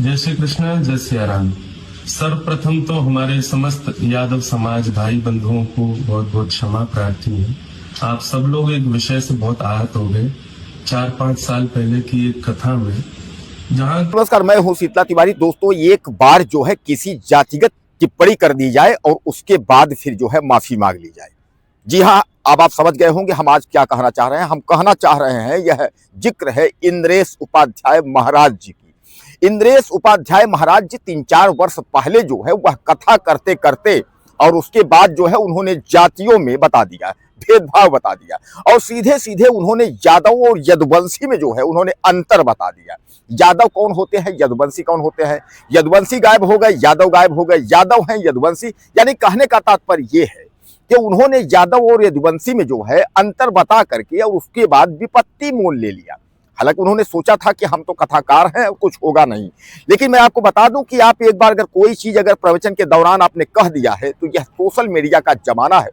जय श्री कृष्ण, जय सिया राम। सर्वप्रथम तो हमारे समस्त यादव समाज भाई बंधुओं को बहुत बहुत क्षमा प्रार्थी है। आप सब लोग एक विषय से बहुत आहत हो गए 4-5 साल पहले की एक कथा में, जहाँ नमस्कार, मैं हूं शीतला तिवारी। दोस्तों, एक बार जो है किसी जातिगत टिप्पणी कर दी जाए और उसके बाद फिर जो है माफी मांग ली जाए। जी हाँ, अब आप समझ गए होंगे हम आज क्या कहना चाह रहे हैं। हम कहना चाह रहे हैं, यह जिक्र है इंद्रेश उपाध्याय महाराज जी की। इंद्रेश उपाध्याय महाराज जी 3-4 वर्ष पहले जो है वह कथा करते करते और उसके बाद जो है उन्होंने जातियों में बता दिया, भेदभाव बता दिया और सीधे सीधे उन्होंने यादव और यदुवंशी में जो है उन्होंने अंतर बता दिया। यादव कौन होते हैं, यदुवंशी कौन होते हैं, यदुवंशी गायब हो गए, यादव गायब हो गए, यादव हैं यदुवंशी। यानी कहने का तात्पर्य ये है कि उन्होंने यादव और यदुवंशी में जो है अंतर बता करके और उसके बाद विपत्ति मोल ले लिया। हालांकि उन्होंने सोचा था कि हम तो कथाकार हैं और कुछ होगा नहीं, लेकिन मैं आपको बता दूं कि आप एक बार अगर कोई चीज अगर प्रवचन के दौरान आपने कह दिया है तो यह सोशल मीडिया का जमाना है।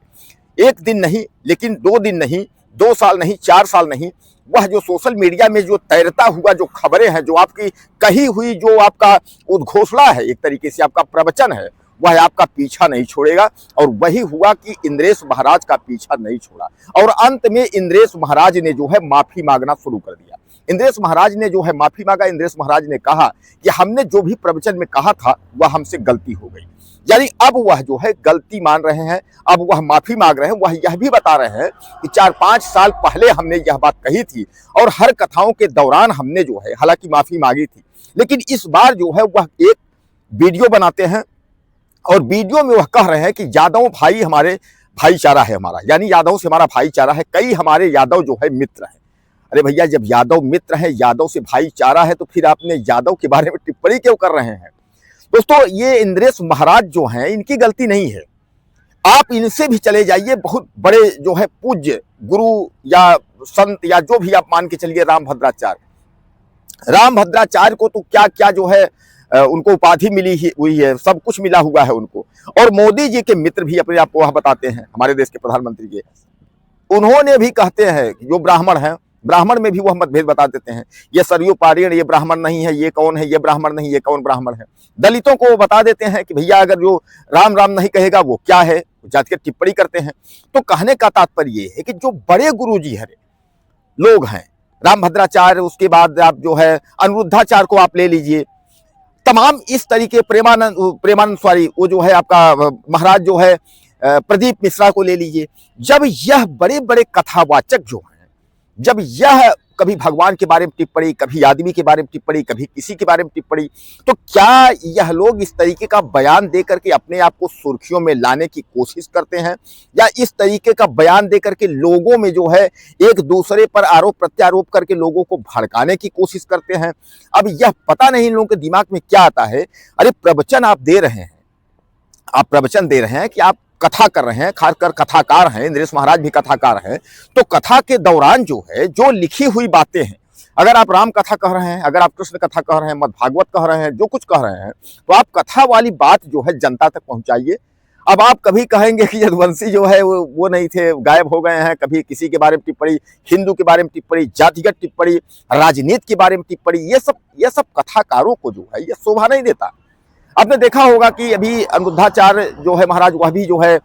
एक दिन नहीं, लेकिन 2 दिन नहीं, 2 साल नहीं, 4 साल नहीं, वह जो सोशल मीडिया में जो तैरता हुआ जो खबरें हैं, जो आपकी कही हुई जो आपका उद्घोषणा है, एक तरीके से आपका प्रवचन है, वह आपका पीछा नहीं छोड़ेगा। और वही हुआ कि इंद्रेश महाराज का पीछा नहीं छोड़ा और अंत में इंद्रेश महाराज ने जो है माफी मांगना शुरू कर दिया। इंद्रेश महाराज ने जो है माफी मांगा। इंद्रेश महाराज ने कहा कि हमने जो भी प्रवचन में कहा था वह हमसे गलती हो गई। यानी अब वह जो है गलती मान रहे हैं, अब वह माफी मांग रहे हैं। वह यह भी बता रहे हैं कि 4-5 साल पहले हमने यह बात कही थी और हर कथाओं के दौरान हमने जो है हालांकि माफी मांगी थी, लेकिन इस बार जो है वह एक वीडियो बनाते हैं और वीडियो में वह कह रहे हैं कि यादव भाई हमारे भाईचारा है हमारा, यानी यादव से हमारा भाईचारा है, कई हमारे यादव जो है मित्र हैं। अरे भैया, जब यादव मित्र हैं, यादव से भाईचारा है, तो फिर आपने यादव के बारे में टिप्पणी क्यों कर रहे हैं? दोस्तों, ये इंद्रेश महाराज जो हैं इनकी गलती नहीं है। आप इनसे भी चले जाइए, बहुत बड़े जो है पूज्य गुरु या संत या जो भी आप मान के चलिए, रामभद्राचार्य को तो क्या क्या जो है उनको उपाधि मिली हुई है, सब कुछ मिला हुआ है उनको। और मोदी जी के मित्र भी अपने आप को वह बताते हैं, हमारे देश के प्रधानमंत्री के, उन्होंने भी कहते हैं कि जो ब्राह्मण हैं, ब्राह्मण में भी वह मतभेद बता देते हैं। ये सरयू पारीण, ये ब्राह्मण नहीं है, ये कौन है, ये ब्राह्मण नहीं, ये कौन ब्राह्मण है। दलितों को बता देते हैं कि भैया अगर जो राम राम नहीं कहेगा वो क्या है, जाति की टिप्पणी करते हैं। तो कहने का तात्पर्य ये है कि जो बड़े गुरुजी हरे लोग हैं, रामभद्राचार्य, उसके बाद आप जो है अनिरुद्धाचार्य को आप ले लीजिए, तमाम इस तरीके प्रेमानंद सॉरी वो जो है आपका महाराज जो है प्रदीप मिश्रा को ले लीजिए। जब यह बड़े बड़े कथावाचक जो हैं, जब यह कभी भगवान के बारे में टिप्पणी, कभी आदमी के बारे में टिप्पणी, कभी किसी के बारे में टिप्पणी, तो क्या यह लोग इस तरीके का बयान दे करके अपने आप को सुर्खियों में लाने की कोशिश करते हैं, या इस तरीके का बयान दे करके लोगों में जो है एक दूसरे पर आरोप प्रत्यारोप करके लोगों को भड़काने की कोशिश करते हैं? अब यह पता नहीं इन लोगों के दिमाग में क्या आता है। अरे प्रवचन आप दे रहे हैं, आप प्रवचन दे रहे हैं कि आप कथा कर रहे हैं, खासकर कथाकार हैं, इंद्रेश महाराज भी कथाकार हैं, तो कथा के दौरान जो है जो लिखी हुई बातें हैं, अगर आप राम कथा कह रहे हैं, अगर आप कृष्ण कथा कह रहे हैं, मद भागवत कह रहे हैं, जो कुछ कह रहे हैं, तो आप कथा वाली बात जो है जनता तक पहुंचाइए। अब आप कभी कहेंगे कि यदुवंशी जो है वो नहीं थे, गायब हो गए हैं, कभी किसी के बारे में टिप्पणी, हिंदू के बारे में टिप्पणी, जातिगत टिप्पणी, राजनीति के बारे में टिप्पणी, ये सब कथाकारों को जो है ये शोभा नहीं देता। आपने देखा होगा कि अभी अनिरुद्धाचार्य जो है महाराज, वह भी जो है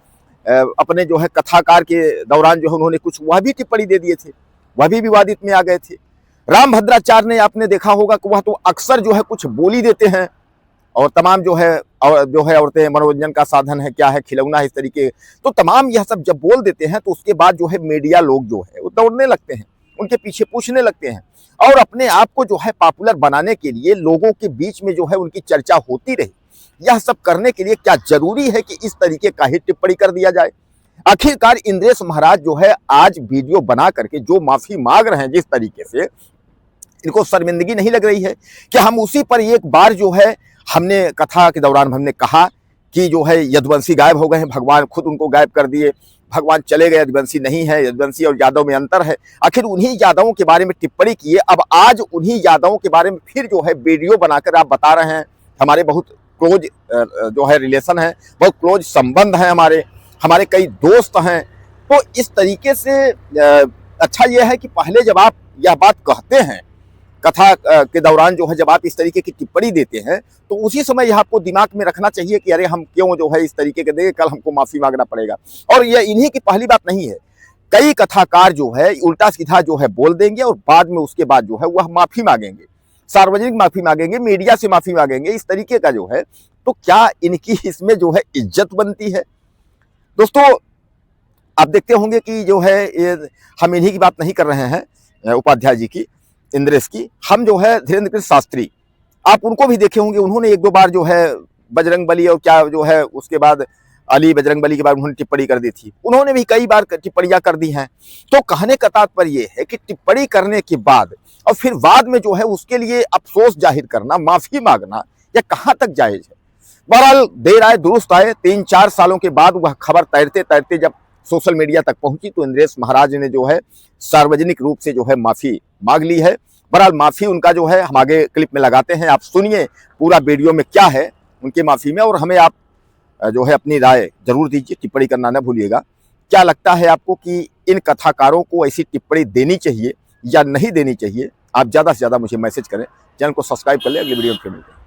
अपने जो है कथाकार के दौरान जो है उन्होंने कुछ वह भी टिप्पणी दे दिए थे, वह भी विवादित में आ गए थे। रामभद्राचार्य ने आपने देखा होगा कि वह तो अक्सर जो है कुछ बोली देते हैं और तमाम जो है औरतें मनोरंजन का साधन है, क्या है, खिलौना है, इस तरीके, तो तमाम यह सब जब बोल देते हैं तो उसके बाद जो है मीडिया लोग जो है वो दौड़ने लगते हैं, उनके पीछे पूछने लगते हैं और अपने आप को जो है पॉपुलर बनाने के लिए लोगों के बीच में जो है उनकी चर्चा होती रही। यह सब करने के लिए क्या जरूरी है कि इस तरीके का ही टिप्पणी कर दिया जाए? आखिरकार इंद्रेश महाराज जो है आज वीडियो बना करके जो माफी मांग रहे हैं, जिस तरीके से इनको शर्मिंदगी नहीं लग रही है कि हम उसी पर एक बार जो है हमने कथा के दौरान हमने कहा कि जो है यदुवंशी गायब हो गए हैं, भगवान खुद उनको गायब कर दिए, भगवान चले गए, यदुवंशी नहीं है, यदुवंशी और यादव में अंतर है। आखिर उन्हीं यादवों के बारे में टिप्पणी किए, अब आज उन्हीं यादवों के बारे में फिर जो है वीडियो बनाकर आप बता रहे हैं हमारे बहुत क्लोज जो है रिलेशन है, बहुत क्लोज संबंध है, हमारे कई दोस्त हैं। तो इस तरीके से अच्छा यह है कि पहले जब आप यह बात कहते हैं कथा के दौरान जो है जब आप इस तरीके की टिप्पणी देते हैं तो उसी समय यह आपको दिमाग में रखना चाहिए कि अरे हम क्यों जो है इस तरीके के देंगे, कल हमको माफी मांगना पड़ेगा। और यह इन्हीं की पहली बात नहीं है, कई कथाकार जो है उल्टा सीधा जो है बोल देंगे और बाद में उसके बाद जो है वह माफी मांगेंगे, सार्वजनिक माफी मांगेंगे, मीडिया से माफी मांगेंगे, इस तरीके का जो है। तो क्या इनकी इसमें जो है इज्जत बनती है? दोस्तों आप देखते होंगे कि जो है ये हम इन्हीं की बात नहीं कर रहे हैं उपाध्याय जी की, इंद्रेश की, हम जो है धीरेन्द्र कृष्ण शास्त्री, आप उनको भी देखे होंगे, उन्होंने एक दो बार जो है बजरंगबली और क्या जो है उसके बाद अली बजरंगबली के बाद उन्होंने टिप्पणी कर दी थी, उन्होंने भी कई बार टिप्पणियां कर दी हैं। तो कहने का तात्पर्य ये है कि टिप्पणी करने के बाद और फिर बाद में जो है उसके लिए अफसोस जाहिर करना, माफी मांगना, यह कहां तक जायज है? बहरहाल देर आए दुरुस्त आए, 3-4 सालों के बाद वह खबर तैरते तैरते जब सोशल मीडिया तक पहुंची तो इंद्रेश महाराज ने जो है सार्वजनिक रूप से जो है माफी मांग ली है। बहरहाल माफी उनका जो है हम आगे क्लिप में लगाते हैं, आप सुनिए पूरा वीडियो में क्या है उनकी माफी में, और हमें आप जो है अपनी राय जरूर दीजिए, टिप्पणी करना न भूलिएगा। क्या लगता है आपको कि इन कथाकारों को ऐसी टिप्पणी देनी चाहिए या नहीं देनी चाहिए? आप ज़्यादा से ज़्यादा मुझे मैसेज करें, चैनल को सब्सक्राइब कर लें, अगली वीडियो में फिर मिलते हैं।